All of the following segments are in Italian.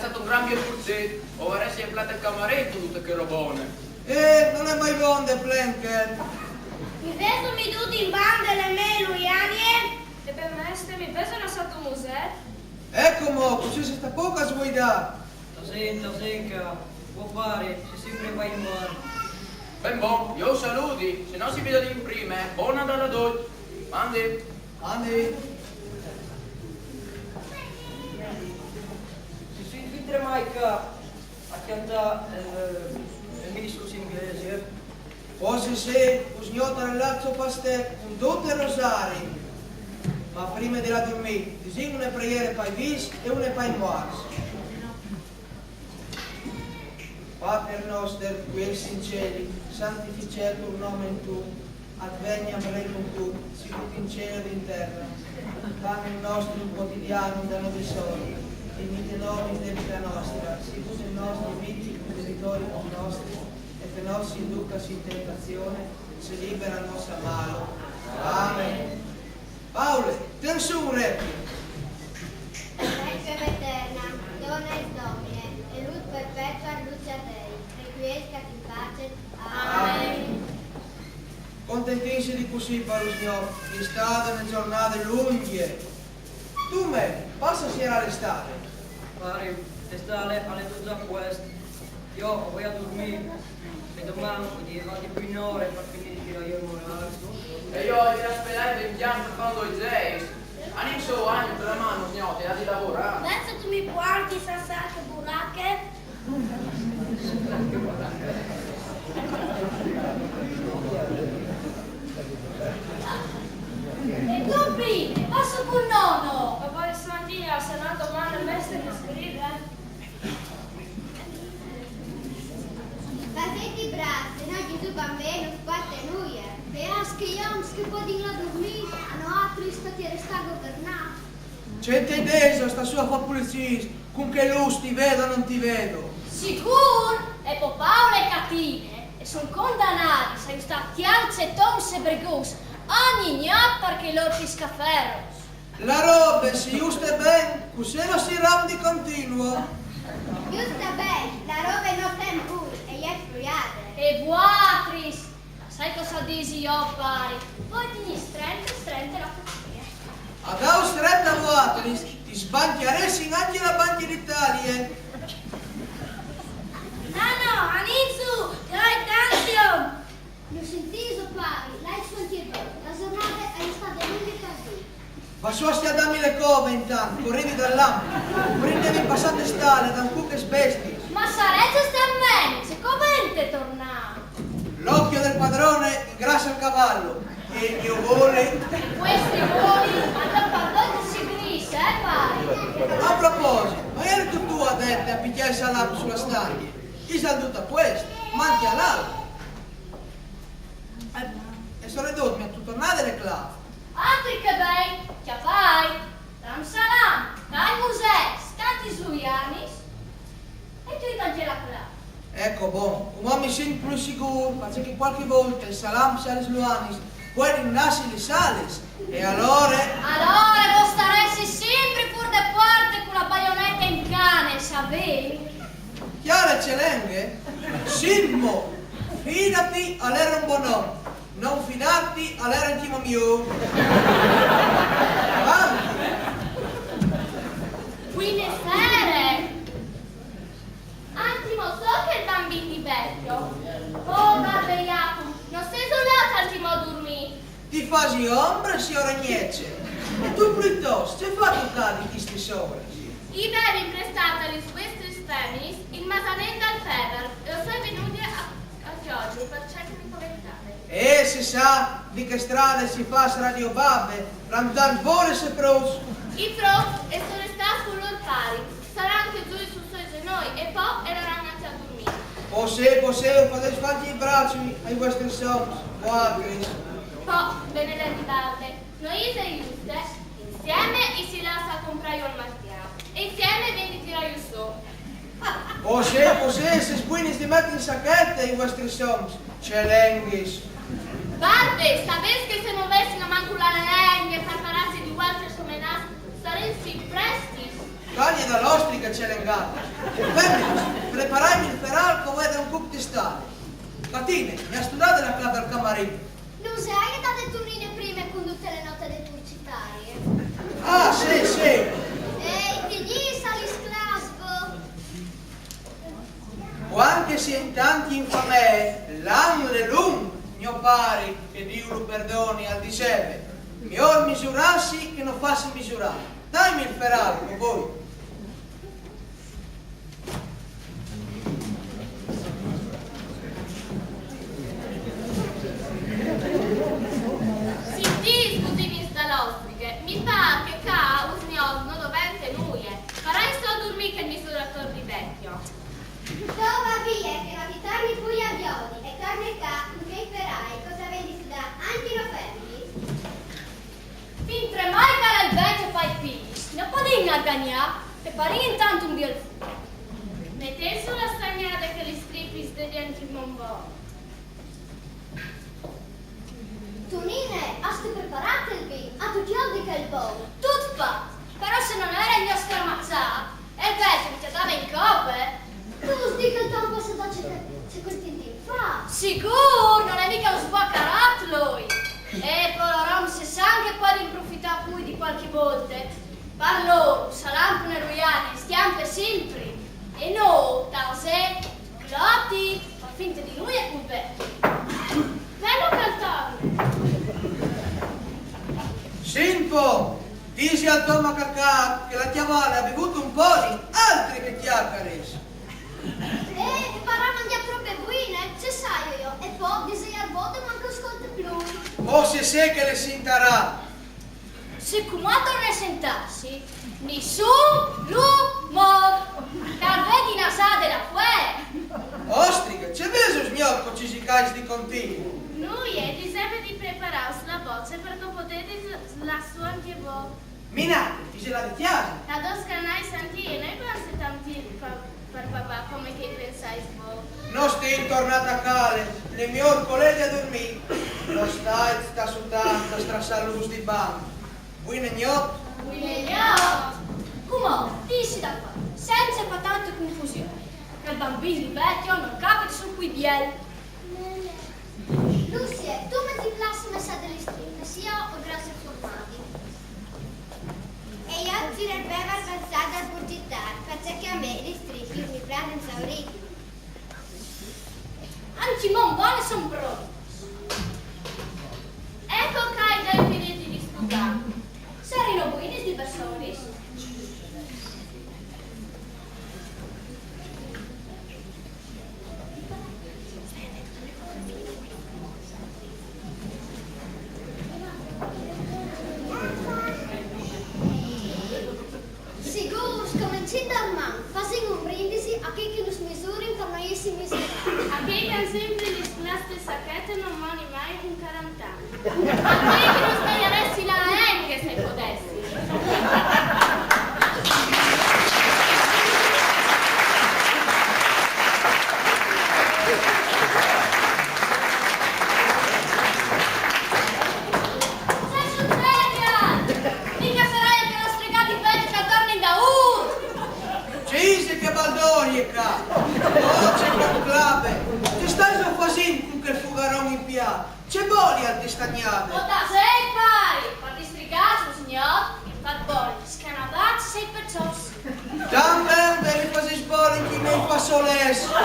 stato un gran bielpurzetto, o vorresti il plato e camaretto, tutte che robone. Non è mai bonde, Plenker. Mi vedo mi tutti in bande le me, Luianie. E per me ste mi vedo na stato museo. Ecco mo, così si sta poco a sguidare. Tasenka, può fare, se sempre vai in mare. Ben buon, io saluti, se non si vede di imprime, buona dalla dolce. Mandi. Andi. Se si invitre mai che a cantare il ministro inglese, Forse se usgnota nel lazzo pastek con tutti i rosari. Ma prima di la dormire, disegno una preghiera per i vis e una per i morti. Pater noster, qui ex in cieli, santificetur nomen tu, adveniam regnum tu, sicut in cielo ed in terra. Panem nostrum quotidianum da nobis hodie, dimite nobis debita nostra, sicut in nostri vici debitoribus nostri, et che nos inducas in tentazione, se libera nos a malo. Amen. Paolo, ten su un requiem. Requiem eterna, dona et domine, e luz perpetua luce Dei, requiescat in pace. Amen. Contentinsi di così, Paolo Signore, di strada nelle giornate lunghe. Tu me, passa sera l'estate. pare l'estate alle 2 a questo. Io voglio a dormire e domani vado più in ore per finire di tirare io il morale. E io oggi aspettare il pianto quando i zei. Adesso anni per la mano, signore, ti ha di lavorare. Adesso tu mi guardi sassate buracche? E Gobbi, passo col nonno. Ma poi stamattina se no domani messa che scrive. Fazeți brațe, noi Gesù bambino, scoate nuie. Pe scriam che può di la dormire, hanno altri stati resta governato. C'è teso sta sua fa pulizia, con che luz ti vedo o non ti vedo. Sicur, e po Paolo e Catine, e sono condannati, sei stati alze tonse bregus, ogni gnap perché loro piscaferros. La roba si usta ben, così non si ram di continuo. Giusto bene, la roba non tempo e gli esploriate. E vuatris, sai cosa dici io pari? Poi ti strente la fattoria. Ad Austretta Vuatris ti sbanchiaresti anche la Banca d'Italia. Nano, Anizu, dai tanzio! Mi ho sentito pari, lei sentito, la giornata è stata lunga e così. Ma su a dammi le cove intanto, correvi dall'ampo, prendevi il passante stale da un cucche svesti. Ma sarete stammene, se come tornato? L'occhio del padrone ingrassa il cavallo e il mio vole. E questi voli hanno parlato si grisa, pari? A proposito, ma eri tu a dette a picchiare il salato sulla staglia? Chi sa tutto questo? Manchi all'altro. E sono ridotti a tutto tornare le clave. Altri che bei, che fai? Dam salam, dai musei, scanti sui anni. E tu tanti la clave. Ecco, buono, un mi sento più sicuro, perché qualche volta il salam sales luanis, poi rinasci le sales, e allora... Allora voi staresti sempre pur de porte con la baionetta in cane, sapete? Chiara Celenghe? Silmo, fidati all'era un buon uomo, non fidarti all'era un timo mio. Avanti. Quindi fere! Antimo, so che il bambino di vecchio. Oh, Barbe Jacob, non sei isolata antimo a dormire. Ti fasi ombra, signora Agnese. E tu piuttosto, ci fai toccare di questi sole? I bevi imprestata agli Swiss Feminis il masamento al Fever e lo sono venuti a Giorgio per cercare commentare. E si sa di che strada si fa radio babbe, ramdar vole se pros. I Frost e sono stati con loro pari, saranno anche giù su suoi genoi e poi erano andati a dormire. Posseo, fate sfatti i bracci ai vostri songs, guardi. Poi, benedetti barbe, noi e Juste, insieme e si lascia comprare un martiano e insieme vieni a tirare il su. Posseo, se spuini di mettere in sacchette i vostri songs, celenghis. Barbe, sapessi che se muovessimo manco la legna per pararsi di Walter Somenas, saresti presti? Caglia dall'ostrica c'è l'engata. Fermi, prepararmi il feralco vuoi da un cup di stare. Catine, mi ha studiato la casa al camarino. Non sai che date turnine prime con tutte le note dei turcitari? Ah, sì, sì. Ehi, figli, sali sclasco! O anche se in tanti infame, l'anno è lungo, mio pari, che Dio lo perdoni, al diceve. Miglior misurassi che non fassi misurare. Dammi il feralco, voi. Senti, scusi, ostriche, mi sa che qua usniosno dovente nuie. Farai solo dormire che il misuratore di vecchio. Dove via che non ti torni pure a Viodi e torni qua, che farai? Cosa vendi da anche lo fermi? Fintre mai cara il vecchio fai figli, non potevi aggagnare e pari intanto un dio il fuoco. Mettete sulla stagnata che li scripi dentro il mombò. Tunine, hast du preparato il vino? A tutti oggi che il buono. Tutto fatto, però se non era il mio scaramazzà, e il vecchio mi dava in coppe. Tu stai che il tempo se da c'è quel tintin fa. Sicuro, non è mica un sbaccarat lui. E poi se sa anche qua di approfittare poi di qualche volta. Parlo, saranno roiani, stiamo per sempre. E no, da sé, glotti, fa finta di lui e con vecchio. Bello cantare. Simpo, dici al tuo macacà che la chiavale ha bevuto un po' di altri che chiacchiere. Parlano di proprie buine, ce sai io. E poi disegna al voto manco ascolta più. O se sei che le sintarà. Se cumato ne sentassi, nessun rumor, car vedi nasade la fue. Ostrica, c'è veso sgnocco ci si cai di continuo. Noi è di sempre di preparare la bozza perché potete la sua anche voi. Minate, ti se la dichiari. La dos canai santini, noi pensi tanti per papà come che pensai voi. Non stai intornata a cale, le mie colleghe a dormire. Lo stai, sta soltanto, strassa luz di banco. Buine gnocco. Come? Dissi da fare, senza far tanta confusione, che il bambino vecchio non capita su cui biel. Lucie, tu metti classe messa delle stringhe, sia o grassi formati. E io tirerebbe avanzata al purgittare, perché a me gli strippi mi prendono esauriti. Anzi, mon buone son pronti. Ecco che hai dai finiti di sputare. Sarino buoni di personis. Sicuro, scominciando a man, facendo un brindisi a chi che nos misuri per noi si misurare. A chi che sempre gli splasti sacchette non mani mai in 40 anni. A chi che non sbaglieresti la anche se potessi. Sei sul serio! Mica sarai anche una stregata in vecchio che torni da Cisi che baldorie qua. Oh, c'è conclave. Ti stai facendo con quel fugarone in piatto. C'è boli al distagnate. O da sei pari, per distrigarsi, signor, il fat boli, scanavazzi sei percios. Tamben per i fasi sboli chi non fa soles. Spazio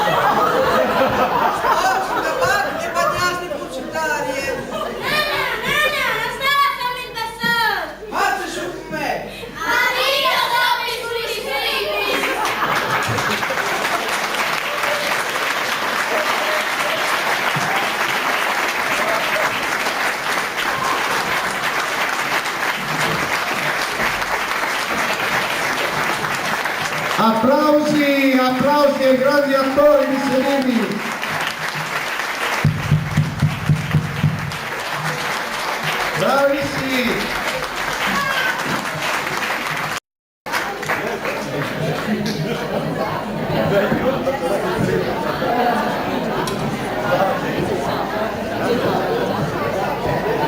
da parte e bagnasti puccitarie. Nana, non stava a farmi il bastone. Fate su con me. Arrivo dopo i suoi scrivi. Applausi, applausi ai grandi attori di Sereni. Bravissimi.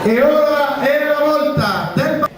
E ora è la volta del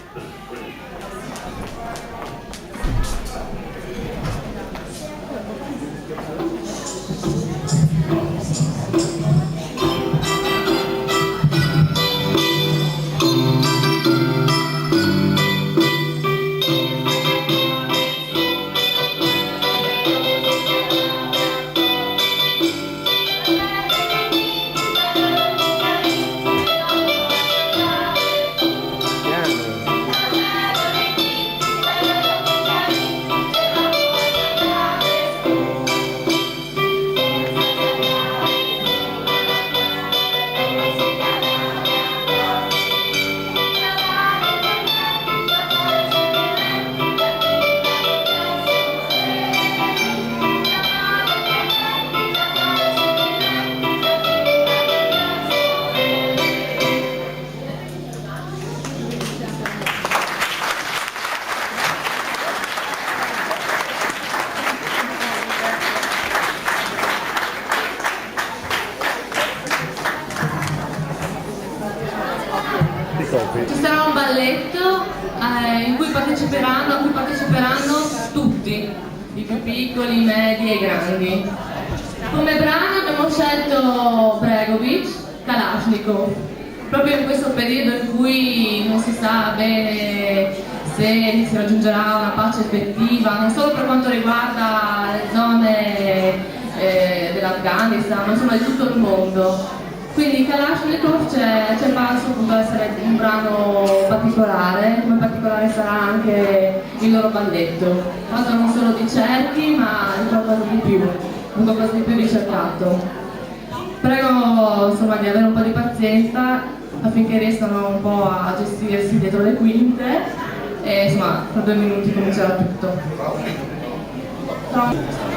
piccoli, medi e grandi. Come brano abbiamo scelto Bregovic, Kalashnikov, proprio in questo periodo in cui non si sa bene se si raggiungerà una pace effettiva, non solo per quanto riguarda le zone dell'Afghanistan, ma insomma di tutto il mondo. Quindi Kalashnikov c'è parso appunto essere un brano particolare, come particolare sarà anche il loro balletto, fatto non solo di cerchi ma di qualcosa di più, un qualcosa di più ricercato. Prego insomma di avere un po' di pazienza affinché riescano un po' a gestirsi dietro le quinte e insomma tra 2 minuti comincerà tutto. Ciao.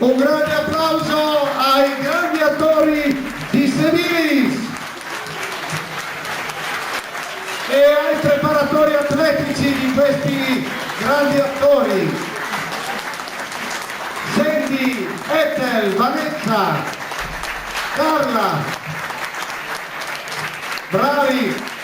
Un grande applauso ai grandi attori di Senilis e ai preparatori atletici di questi grandi attori. Sandy, Ethel, Vanessa, Carla, bravi!